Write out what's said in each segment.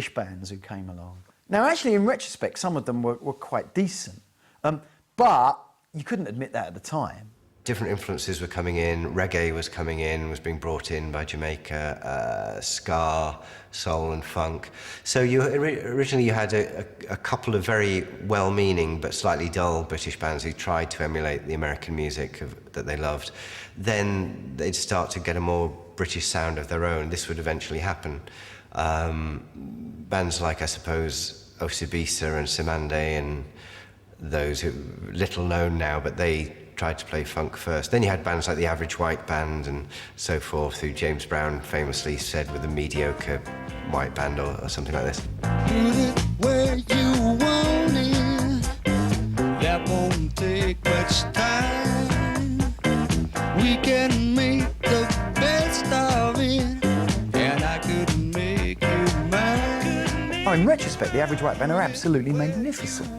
British bands who came along. Now, actually, in retrospect, some of them were quite decent, but you couldn't admit that at the time. Different influences were coming in. Reggae was coming in, was being brought in by Jamaica, ska, soul and funk. So originally you had a couple of very well-meaning but slightly dull British bands who tried to emulate the American music that they loved. Then they'd start to get a more British sound of their own. This would eventually happen. Bands like, I suppose, Osibisa and Simande and those who little known now, but they tried to play funk first. Then you had bands like the Average White Band and so forth, who James Brown famously said were the mediocre white band or something like this. Put it where you want it. That won't take much time. We can make the best of it, and I could make you mine. Oh, in retrospect, the Average White Band are absolutely magnificent.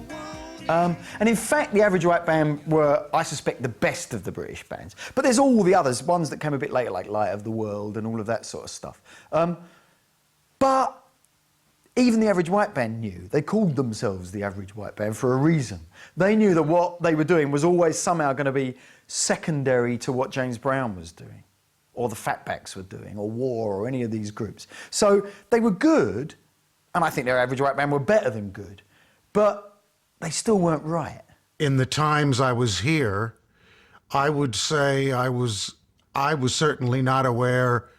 And in fact, the Average White Band were, I suspect, the best of the British bands. But there's all the others, ones that came a bit later, like Light of the World and all of that sort of stuff. But even the Average White Band knew. They called themselves the Average White Band for a reason. They knew that what they were doing was always somehow going to be secondary to what James Brown was doing, or the Fatbacks were doing, or War, or any of these groups. So they were good, and I think their Average White Band were better than good. But they still weren't right. In the times I was here, I would say I was certainly not aware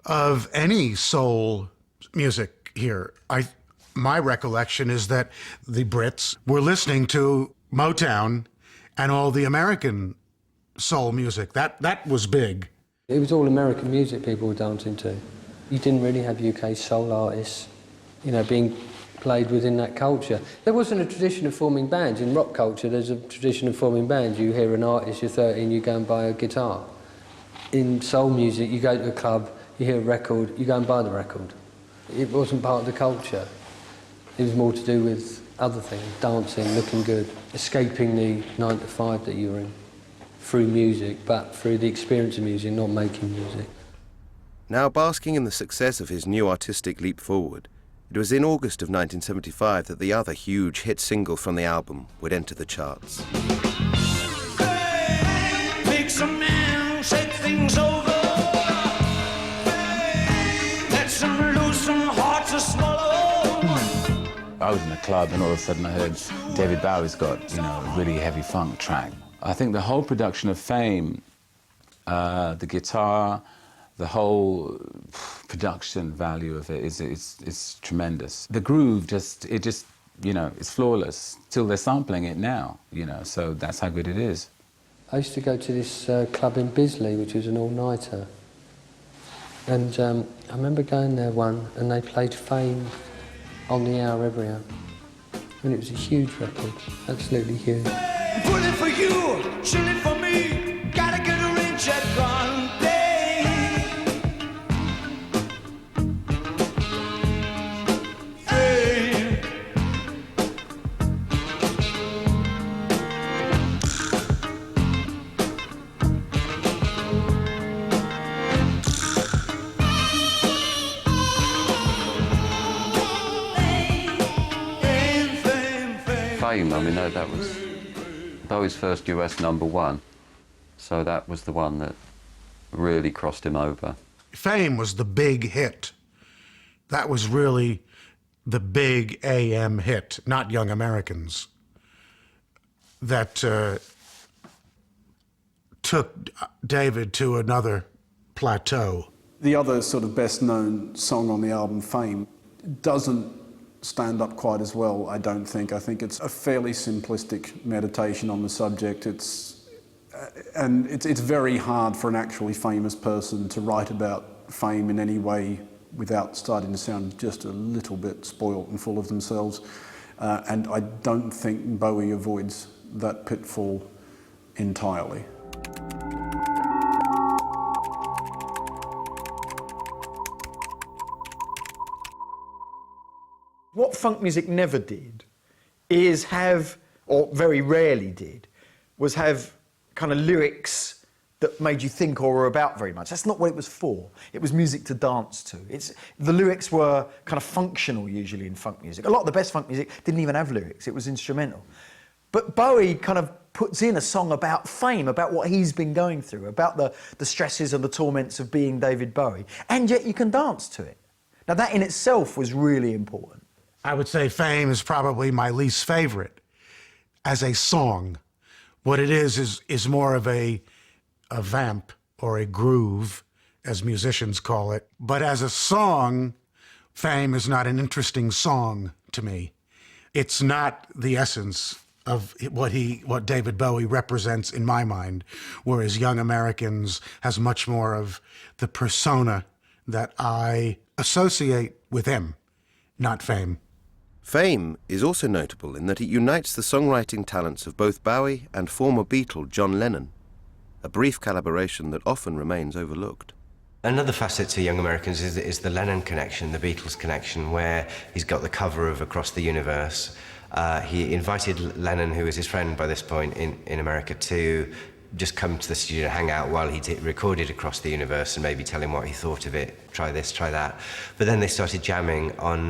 of any soul music here. My recollection is that the Brits were listening to Motown and all the American soul music. That was big. It was all American music people were dancing to. You didn't really have UK soul artists, you know, being played within that culture. There wasn't a tradition of forming bands. In rock culture, there's a tradition of forming bands. You hear an artist, you're 13, you go and buy a guitar. In soul music, you go to a club, you hear a record, you go and buy the record. It wasn't part of the culture. It was more to do with other things, dancing, looking good, escaping the 9 to 5 that you were in, through music, but through the experience of music, not making music. Now basking in the success of his new artistic leap forward, it was in August of 1975 that the other huge hit single from the album would enter the charts. Hey, make some man, shake things over. Hey, let some loose, some hard to swallow. I was in a club and all of a sudden I heard David Bowie's got, you know, a really heavy funk track. I think the whole production of Fame, the guitar, the whole production value of it is tremendous. The groove just, you know, it's flawless. Still, they're sampling it now, you know, so that's how good it is. I used to go to this club in Bisley, which was an all-nighter. And I remember going there and they played Fame on the hour every hour. And it was a huge record, absolutely huge. Pulling for you, chilling for me, gotta get a rain check on. Fame, I mean, that was Bowie's first US #1, so that was the one that really crossed him over. Fame was the big hit. That was really the big AM hit, not Young Americans, that took David to another plateau. The other sort of best-known song on the album, Fame, doesn't stand up quite as well, I don't think. I think it's a fairly simplistic meditation on the subject. It's very hard for an actually famous person to write about fame in any way without starting to sound just a little bit spoilt and full of themselves. And I don't think Bowie avoids that pitfall entirely. What funk music never did is have, or very rarely did, was have kind of lyrics that made you think or were about very much. That's not what it was for. It was music to dance to. The lyrics were kind of functional usually in funk music. A lot of the best funk music didn't even have lyrics, it was instrumental. But Bowie kind of puts in a song about fame, about what he's been going through, about the stresses and the torments of being David Bowie, and yet you can dance to it. Now that in itself was really important. I would say Fame is probably my least favorite as a song. What it is more of a vamp or a groove, as musicians call it. But as a song, Fame is not an interesting song to me. It's not the essence of what David Bowie represents in my mind, whereas Young Americans has much more of the persona that I associate with him, not Fame. Fame is also notable in that it unites the songwriting talents of both Bowie and former Beatle John Lennon, a brief collaboration that often remains overlooked. Another facet to Young Americans is the Lennon connection, the Beatles connection, where he's got the cover of Across the Universe. He invited Lennon, who was his friend by this point in America, to just come to the studio to hang out while he recorded Across the Universe and maybe tell him what he thought of it, try this, try that. But then they started jamming on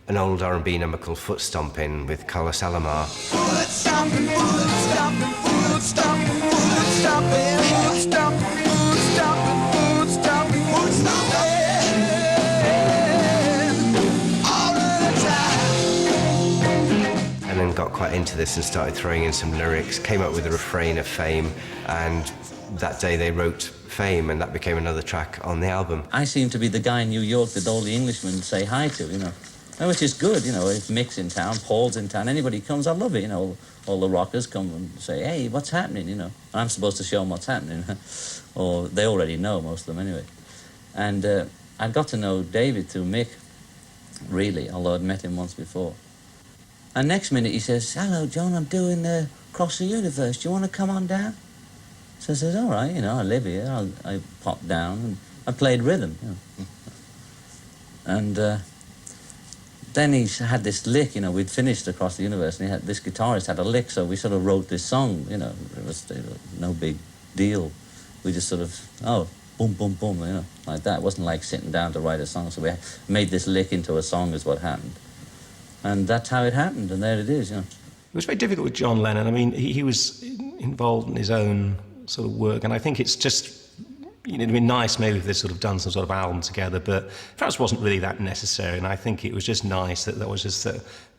an old R&B number called Foot Stompin' with Carlos Alomar. Foot stomping, foot stomping, foot stomping, foot stomping, foot stomping, foot stomping, foot stomping, foot stomping, all of the time. And then got quite into this and started throwing in some lyrics, came up with a refrain of Fame, and that day they wrote Fame, and that became another track on the album. I seem to be the guy in New York that all the Englishmen say hi to, you know. Which is good, you know, if Mick's in town, Paul's in town, anybody comes, I love it, you know. All the rockers come and say, hey, what's happening, you know. And I'm supposed to show them what's happening. Or they already know, most of them anyway. And I got to know David through Mick, really, although I'd met him once before. And next minute he says, hello, John, I'm doing Across the Universe. Do you want to come on down? So I says, all right, you know, I live here. I popped down and I played rhythm, you know. And then he had this lick, you know, we'd finished Across the Universe, and this guitarist had a lick, so we sort of wrote this song, you know, it was no big deal. We just sort of, oh, boom, boom, boom, you know, like that. It wasn't like sitting down to write a song, so we made this lick into a song is what happened. And that's how it happened, and there it is, you know. It was very difficult with John Lennon. I mean, he was involved in his own sort of work, and I think it's just, you know, it'd been nice maybe if they'd sort of done some sort of album together, but perhaps wasn't really that necessary, and I think it was just nice that there was just